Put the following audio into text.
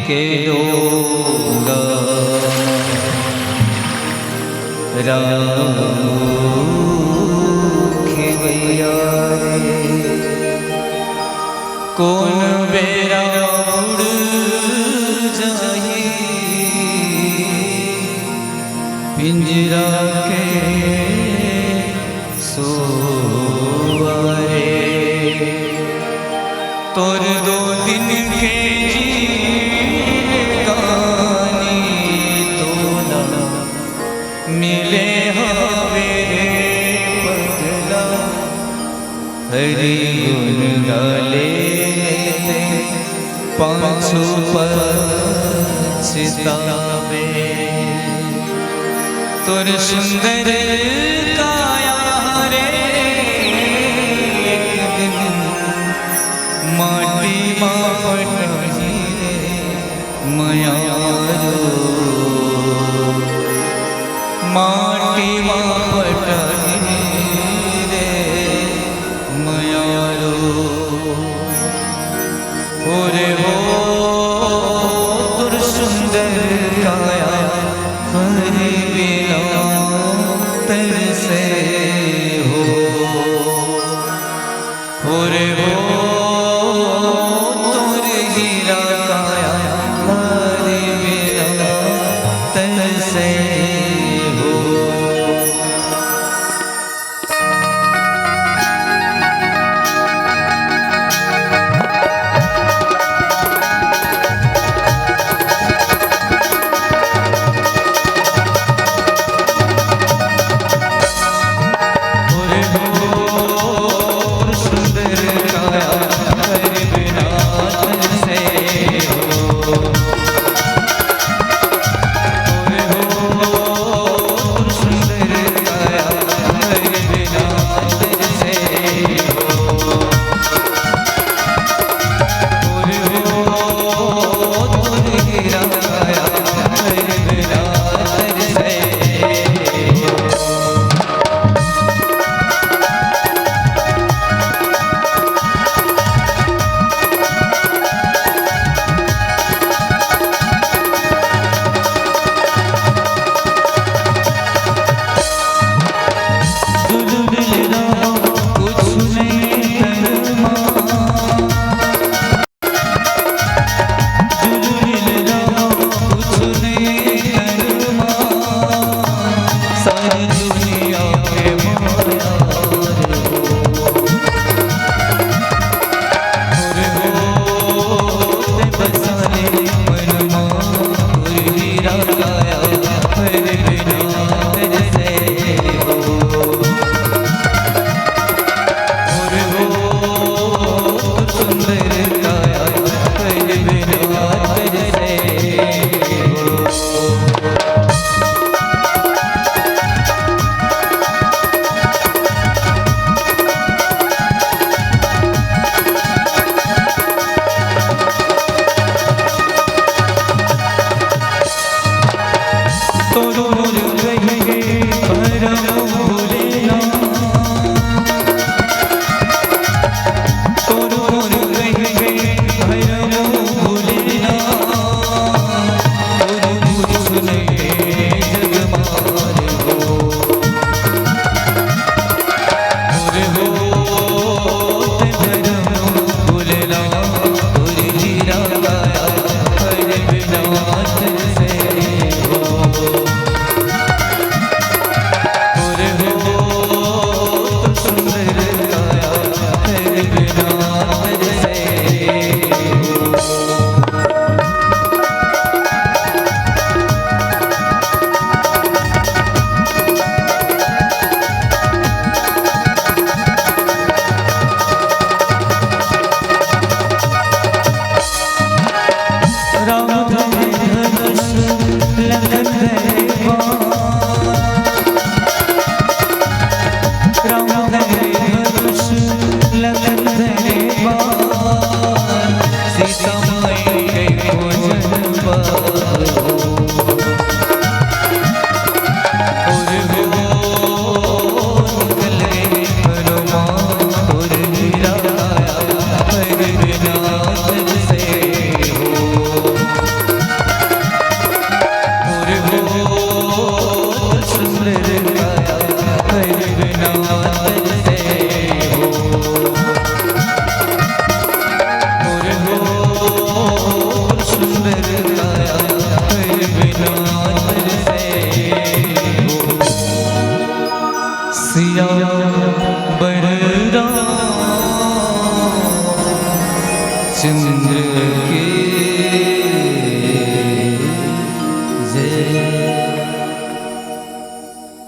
के लोग राखिया कौन बेरा उड़ जाए पिंजरा के सोवारे तोर दो दिन के गानी तो ना मिले हवेरे पगला हरि गुण गाले पाछू पछतावे तोर सुंदर काया रे एक दिन माटी माटी मयारो माटी माटी रे मयारो ओरे हो तुर सुंदर काया हरि बिना तरसे हो ओरे हो तुर हीरा काया हरि बिना तरसे हो सुंदर काया हरि बिना